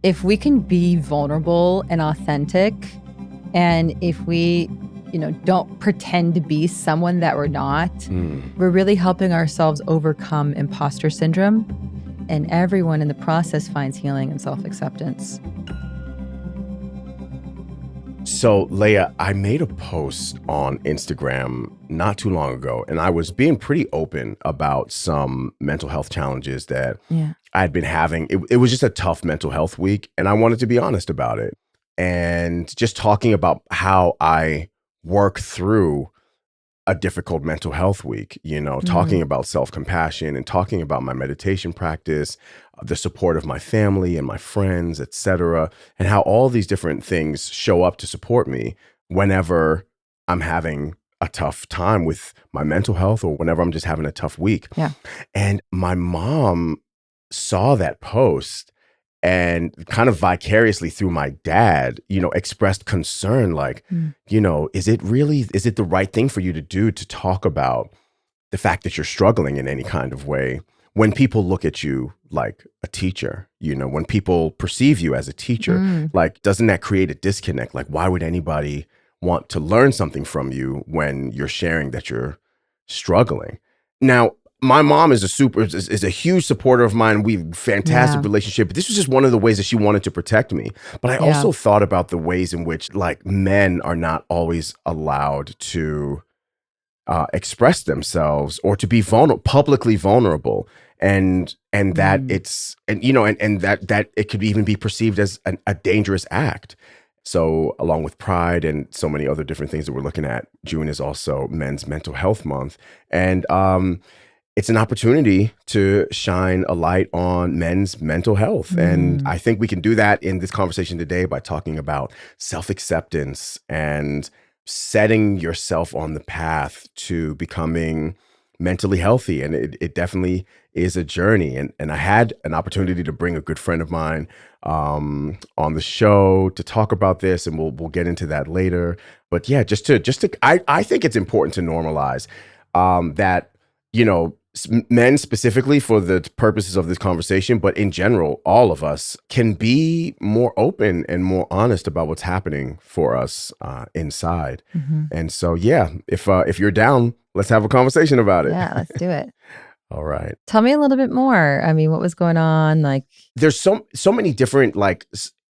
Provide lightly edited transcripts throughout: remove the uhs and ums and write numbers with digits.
if we can be vulnerable and authentic, and if we, don't pretend to be someone that we're not, we're really helping ourselves overcome imposter syndrome. And everyone in the process finds healing and self-acceptance. So, Leah, I made a post on Instagram not too long ago, and I was being pretty open about some mental health challenges that I'd been having. It was just a tough mental health week, and I wanted to be honest about it. And just talking about how I work through a difficult mental health week, talking about self-compassion and talking about my meditation practice, the support of my family and my friends, etc., and how all these different things show up to support me whenever I'm having a tough time with my mental health or whenever I'm just having a tough week. Yeah. And my mom saw that post and kind of vicariously through my dad, expressed concern like, is it the right thing for you to do to talk about the fact that you're struggling in any kind of way when people look at you like a teacher, when people perceive you as a teacher, like, doesn't that create a disconnect? Like, why would anybody want to learn something from you when you're sharing that you're struggling? Now, my mom is a huge supporter of mine. We have a fantastic relationship, but this was just one of the ways that she wanted to protect me. But I also thought about the ways in which, like, men are not always allowed to express themselves or to be publicly vulnerable, and that it's and that it could even be perceived as a dangerous act. So along with Pride and so many other different things that we're looking at, June is also Men's Mental Health Month, and it's an opportunity to shine a light on men's mental health. And I think we can do that in this conversation today by talking about self-acceptance and setting yourself on the path to becoming mentally healthy. And it definitely is a journey. And I had an opportunity to bring a good friend of mine on the show to talk about this, and we'll get into that later. But yeah, I think it's important to normalize that, men specifically for the purposes of this conversation, but in general, all of us can be more open and more honest about what's happening for us inside. And so, if you're down, let's have a conversation about it. Yeah, let's do it. All right. Tell me a little bit more. I mean, what was going on? Like, there's so many different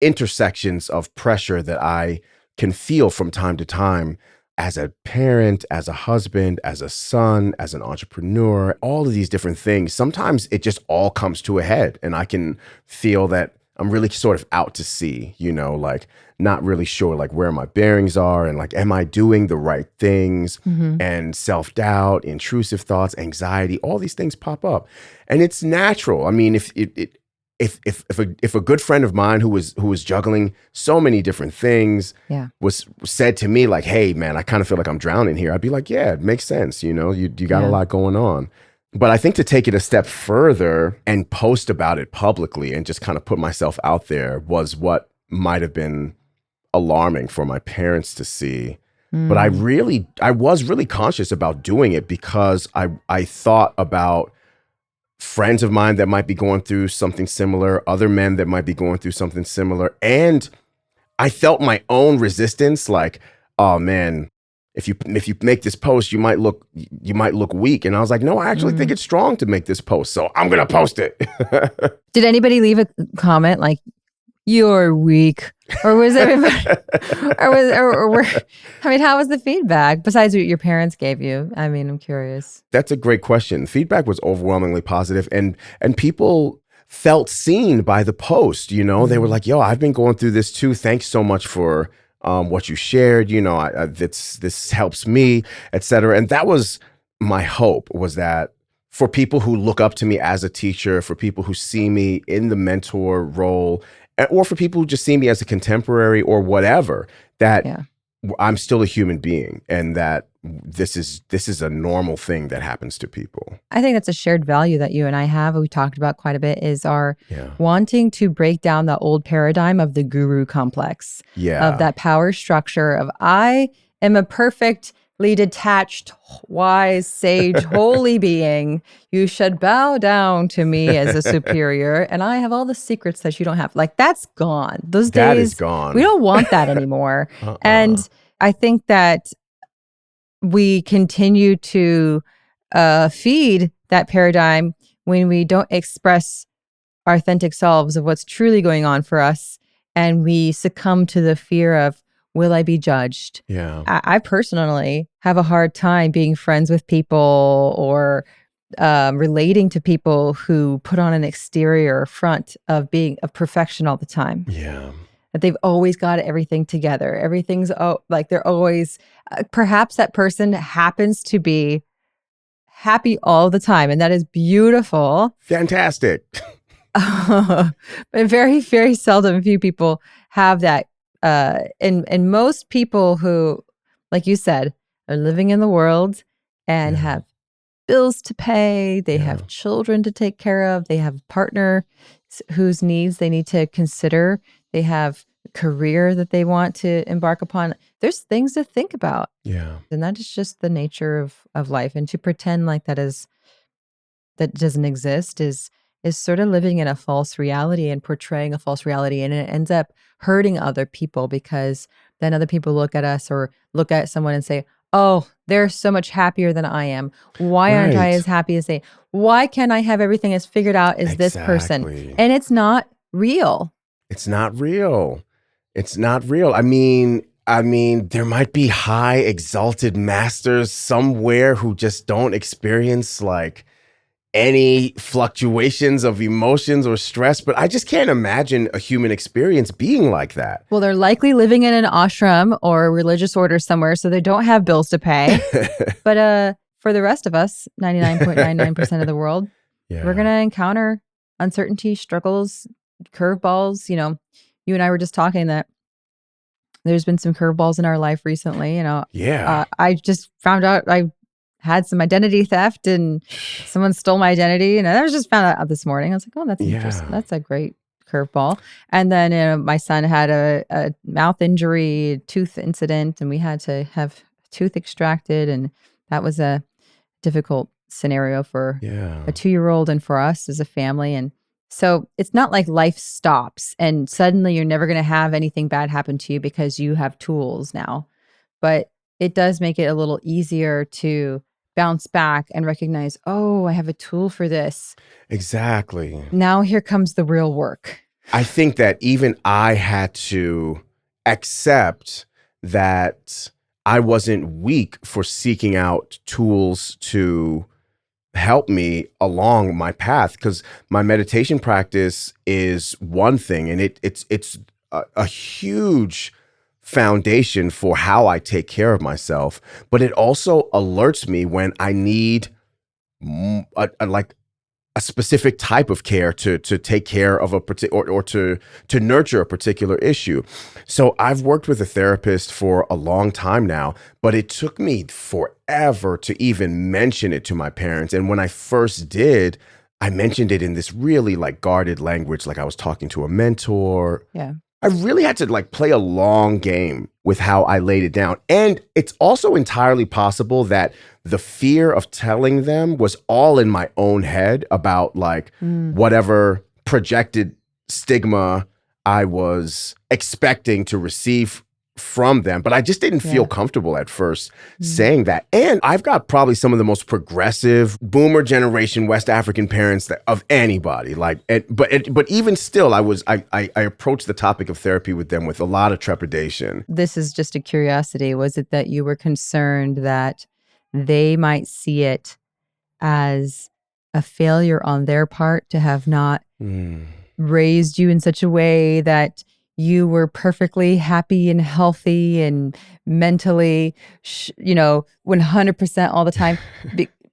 intersections of pressure that I can feel from time to time as a parent, as a husband, as a son, as an entrepreneur, all of these different things. Sometimes it just all comes to a head, and I can feel that I'm really sort of out to sea, not really sure where my bearings are and am I doing the right things? And self-doubt, intrusive thoughts, anxiety, all these things pop up. And it's natural. I mean, if a good friend of mine who was juggling so many different things was said to me hey man, I kind of feel like I'm drowning here, I'd be like, yeah, it makes sense. You got a lot going on. But I think to take it a step further and post about it publicly and just kind of put myself out there was what might have been alarming for my parents to see. But I was really conscious about doing it because I thought about friends of mine that might be going through something similar, other men that might be going through something similar. And I felt my own resistance, oh man, if you make this post, you might look weak. And I was like, no, I actually think it's strong to make this post, so I'm gonna post it. Did anybody leave a comment like, you're weak? Or was everybody, how was the feedback besides what your parents gave you? I mean, I'm curious. That's a great question. Feedback was overwhelmingly positive, and people felt seen by the post. They were like, yo, I've been going through this too. Thanks so much for what you shared. This helps me, etc. And that was my hope, was that for people who look up to me as a teacher, for people who see me in the mentor role, or for people who just see me as a contemporary or whatever, that I'm still a human being, and that this is a normal thing that happens to people. I think that's a shared value that you and I have, we talked about quite a bit, is our wanting to break down the old paradigm of the guru complex, of that power structure of I am a perfect completely detached, wise, sage, holy being. You should bow down to me as a superior, and I have all the secrets that you don't have. Like, that's gone. Those That is days, gone. we don't want that anymore. And I think that we continue to feed that paradigm when we don't express our authentic selves of what's truly going on for us, and we succumb to the fear of, will I be judged? Yeah. I personally have a hard time being friends with people or relating to people who put on an exterior front of perfection all the time. Yeah. That they've always got everything together. Everything's like they're always, perhaps that person happens to be happy all the time, and that is beautiful. Fantastic. But very, very seldom few people have that. And most people who, like you said, are living in the world and have bills to pay, they have children to take care of, they have a partner whose needs they need to consider, they have a career that they want to embark upon. There's things to think about. Yeah. And that is just the nature of life. And to pretend like that doesn't exist is sort of living in a false reality and portraying a false reality, and it ends up hurting other people, because then other people look at us or look at someone and say, oh, they're so much happier than I am. Why aren't I as happy as they? Why can't I have everything as figured out as this person? And it's not real. It's not real. It's not real. I mean, there might be high exalted masters somewhere who just don't experience like any fluctuations of emotions or stress, but I just can't imagine a human experience being like that. Well, they're likely living in an ashram or a religious order somewhere, so they don't have bills to pay. But for the rest of us, 99.99% of the world, we're going to encounter uncertainty, struggles, curveballs. You know, you and I were just talking that there's been some curveballs in our life recently. You know, I just found out I had some identity theft and someone stole my identity. And I just found out this morning. I was like, oh, that's interesting. That's a great curveball. And then my son had a mouth injury, tooth incident, and we had to have tooth extracted. And that was a difficult scenario for a 2-year-old and for us as a family. And so it's not like life stops and suddenly you're never going to have anything bad happen to you because you have tools now. But it does make it a little easier to bounce back and recognize, oh, I have a tool for this. Exactly. Now here comes the real work. I think that even I had to accept that I wasn't weak for seeking out tools to help me along my path, because my meditation practice is one thing, and it's a huge foundation for how I take care of myself, but it also alerts me when I need a specific type of care to take care of a particular or to nurture a particular issue. So I've worked with a therapist for a long time now, but it took me forever to even mention it to my parents. And when I first did, I mentioned it in this really like guarded language, like I was talking to a mentor. Yeah. I really had to like play a long game with how I laid it down. And it's also entirely possible that the fear of telling them was all in my own head about like whatever projected stigma I was expecting to receive from them. But I just didn't feel comfortable at first saying that. And I've got probably some of the most progressive boomer generation West African parents of anybody. Like, but even still, I approached the topic of therapy with them with a lot of trepidation. This is just a curiosity. Was it that you were concerned that they might see it as a failure on their part to have not raised you in such a way that you were perfectly happy and healthy and mentally, 100% all the time?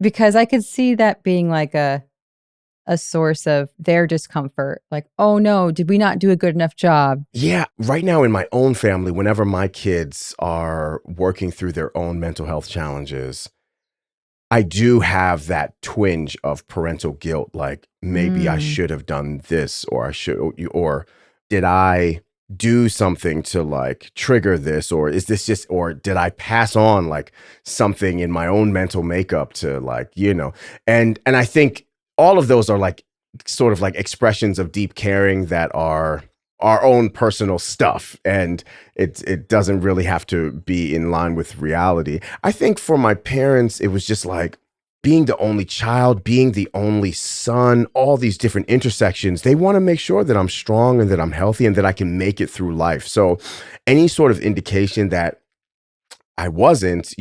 Because I could see that being like a source of their discomfort. Like, oh no, did we not do a good enough job? Yeah. Right now in my own family, whenever my kids are working through their own mental health challenges, I do have that twinge of parental guilt. Like maybe I should have done this, or I should, or did I do something to like trigger this, or is this just, or did I pass on like something in my own mental makeup to like, and I think all of those are like sort of like expressions of deep caring that are our own personal stuff, and it doesn't really have to be in line with reality. I think for my parents, it was just like being the only child, being the only son, all these different intersections. They want to make sure that I'm strong and that I'm healthy and that I can make it through life. So any sort of indication that I wasn't,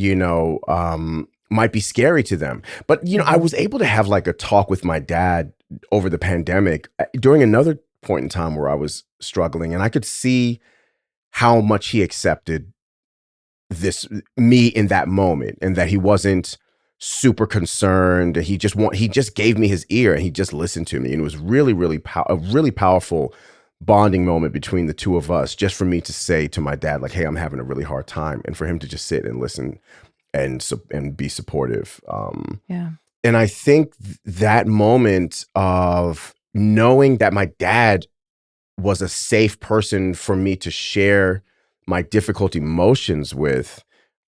might be scary to them. But, I was able to have like a talk with my dad over the pandemic during another point in time where I was struggling, and I could see how much he accepted me in that moment, and that he wasn't super concerned. He just gave me his ear, and he just listened to me. And it was really, really a really powerful bonding moment between the two of us, just for me to say to my dad, like, hey, I'm having a really hard time. And for him to just sit and listen and be supportive. Yeah. And I think that moment of knowing that my dad was a safe person for me to share my difficult emotions with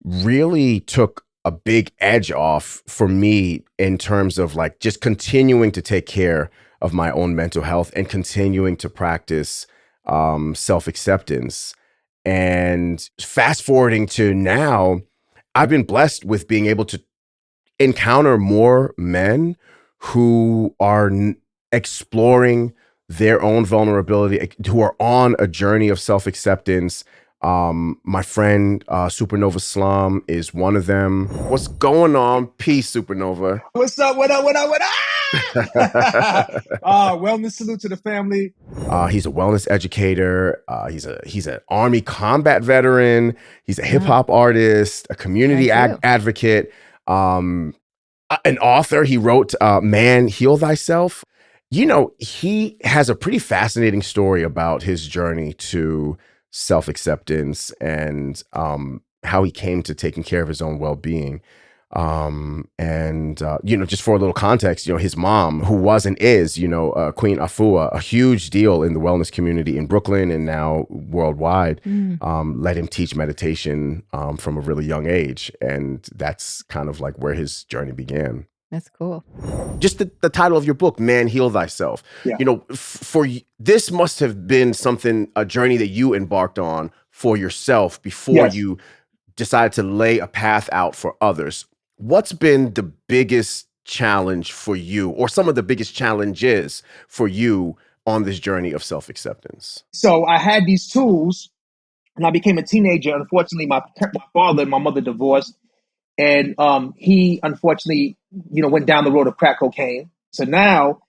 really took a big edge off for me in terms of like just continuing to take care of my own mental health and continuing to practice self-acceptance. And fast forwarding to now, I've been blessed with being able to encounter more men who are exploring their own vulnerability, who are on a journey of self-acceptance. My friend SupaNova Slom is one of them. What's going on? Peace, SupaNova. What's up? What up? What up? What up? Wellness salute to the family. He's a wellness educator. He's an Army combat veteran. He's a hip hop artist, a community advocate, an author. He wrote Man, Heal Thyself. He has a pretty fascinating story about his journey to self-acceptance and how he came to taking care of his own well-being. Just for a little context, his mom, who was and is, Queen Afua, a huge deal in the wellness community in Brooklyn and now worldwide, let him teach meditation from a really young age. And that's kind of like where his journey began. That's cool. Just the title of your book, Man, Heal Thyself. Yeah. This must have been a journey that you embarked on for yourself before you decided to lay a path out for others. What's been the biggest challenge for you, or some of the biggest challenges for you on this journey of self-acceptance? So I had these tools, and I became a teenager. Unfortunately, my father and my mother divorced, and he unfortunately, went down the road of crack cocaine. So now,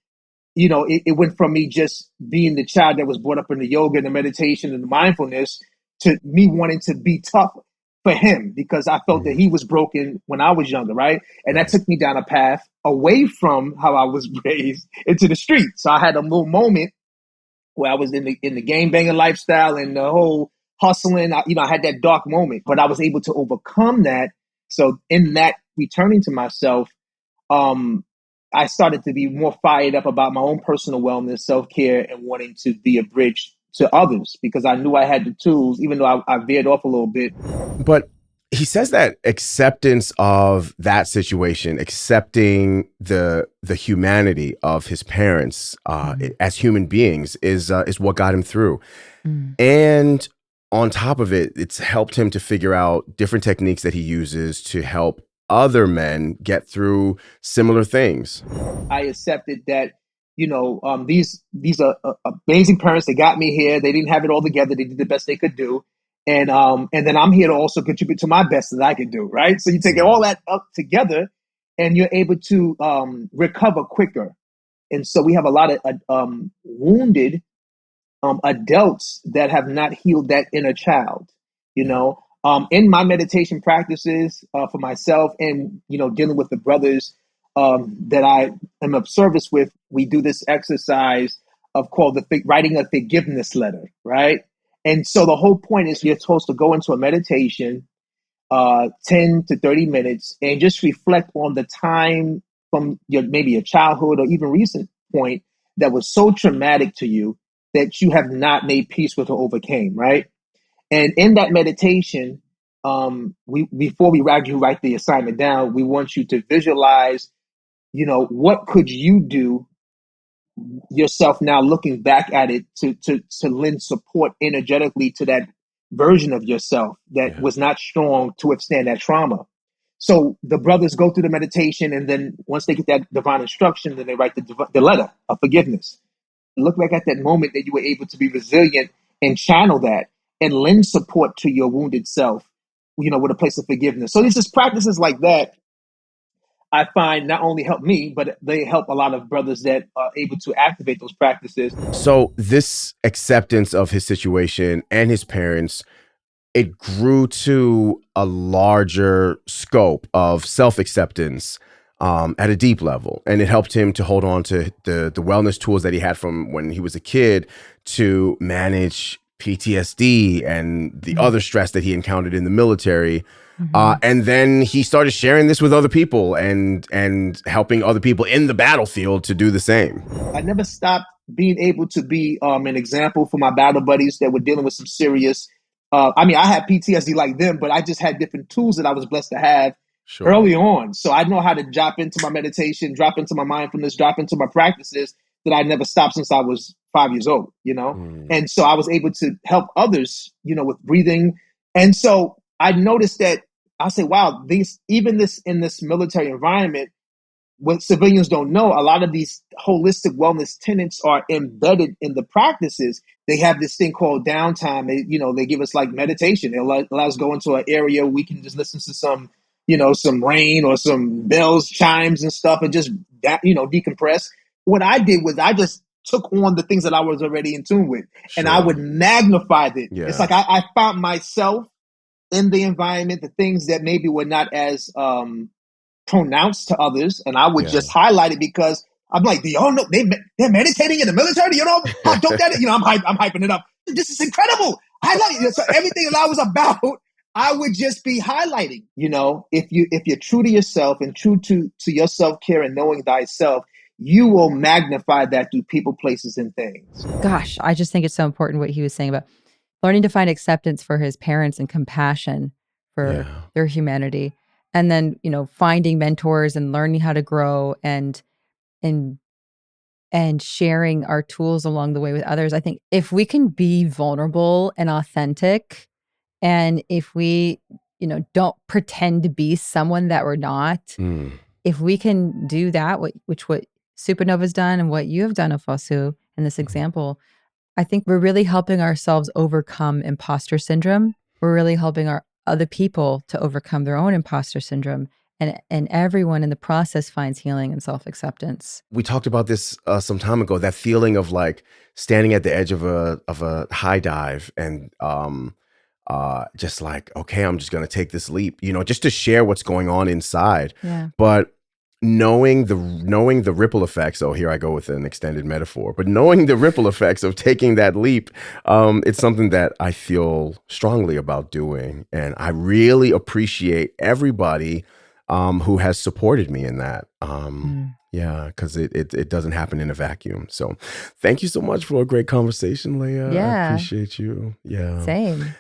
it went from me just being the child that was brought up in the yoga and the meditation and the mindfulness to me wanting to be tough for him, because I felt that he was broken when I was younger, right? And that took me down a path away from how I was raised into the street. So I had a little moment where I was in the game banging lifestyle and the whole hustling. I had that dark moment, but I was able to overcome that. So in that returning to myself, I started to be more fired up about my own personal wellness, self-care, and wanting to be a bridge to others, because I knew I had the tools, even though I veered off a little bit. But he says that acceptance of that situation, accepting the humanity of his parents as human beings is what got him through. And on top of it, it's helped him to figure out different techniques that he uses to help other men get through similar things. I accepted that, these are amazing parents. They got me here. They didn't have it all together. They did the best they could do. And then I'm here to also contribute to my best that I can do, right? So you take all that up together and you're able to recover quicker. And so we have a lot of wounded adults that have not healed that inner child, in my meditation practices for myself and, dealing with the brothers that I am of service with, we do this exercise of called writing a forgiveness letter, right? And so the whole point is you're supposed to go into a meditation, 10 to 30 minutes, and just reflect on the time from maybe your childhood or even recent point that was so traumatic to you that you have not made peace with or overcame, right? And in that meditation, before we write the assignment down, we want you to visualize, what could you do yourself now looking back at it to lend support energetically to that version of yourself that was not strong to withstand that trauma. So the brothers go through the meditation, and then once they get that divine instruction, then they write the letter of forgiveness. Look back at that moment that you were able to be resilient and channel that and lend support to your wounded self, with a place of forgiveness. So there's just practices like that I find not only help me, but they help a lot of brothers that are able to activate those practices. So this acceptance of his situation and his parents, it grew to a larger scope of self-acceptance at a deep level. And it helped him to hold on to the wellness tools that he had from when he was a kid to manage PTSD and the other stress that he encountered in the military. And then he started sharing this with other people and helping other people in the battlefield to do the same. I never stopped being able to be an example for my battle buddies that were dealing with some serious, I had PTSD like them, but I just had different tools that I was blessed to have early on. So I know how to drop into my meditation, drop into my mindfulness, drop into my practices that I never stopped since I was 5 years old, And so I was able to help others, with breathing. And so I noticed that I say, wow, in this military environment, what civilians don't know, a lot of these holistic wellness tenets are embedded in the practices. They have this thing called downtime. They give us like meditation. It allows us to go into an area where we can just listen to some rain or some bells, chimes and stuff and just, decompress. What I did was I just took on the things that I was already in tune with and I would magnify it. Yeah. It's like I found myself in the environment, the things that maybe were not as pronounced to others, and I would just highlight it because I'm like, do y'all know they're meditating in the military? You know how dope that is? I'm hyping it up. This is incredible. I love it. So everything that I was about, I would just be highlighting. If you're true to yourself and true to your self-care and knowing thyself, you will magnify that through people, places, and things. Gosh, I just think it's so important what he was saying about learning to find acceptance for his parents and compassion for their humanity. And then, finding mentors and learning how to grow and sharing our tools along the way with others. I think if we can be vulnerable and authentic, and if we, don't pretend to be someone that we're not, if we can do that, what SupaNova's done and what you have done, Ofosu, in this example, I think we're really helping ourselves overcome imposter syndrome. We're really helping our other people to overcome their own imposter syndrome. And everyone in the process finds healing and self-acceptance. We talked about this some time ago, that feeling of like standing at the edge of a high dive and just like, okay, I'm just going to take this leap, just to share what's going on inside. Yeah. But knowing the ripple effects, here I go with an extended metaphor, but knowing the ripple effects of taking that leap, it's something that I feel strongly about doing. And I really appreciate everybody who has supported me in that. Yeah, because it doesn't happen in a vacuum. So thank you so much for a great conversation, Leah. Yeah. I appreciate you. Yeah. Same.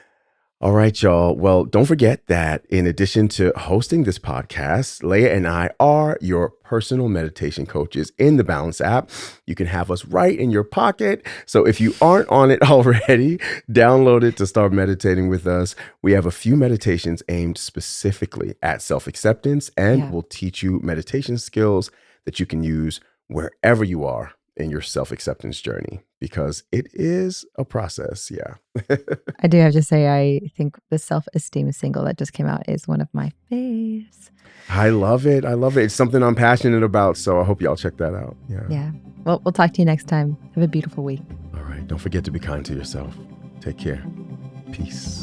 All right, y'all. Well, don't forget that in addition to hosting this podcast, Leah and I are your personal meditation coaches in the Balance app. You can have us right in your pocket. So if you aren't on it already, download it to start meditating with us. We have a few meditations aimed specifically at self-acceptance, and we'll teach you meditation skills that you can use wherever you are in your self-acceptance journey, because it is a process. Yeah. I do have to say, I think the self-esteem single that just came out is one of my faves. I love it. It's something I'm passionate about. So I hope y'all check that out. Yeah. Well, we'll talk to you next time. Have a beautiful week. All right. Don't forget to be kind to yourself. Take care. Peace.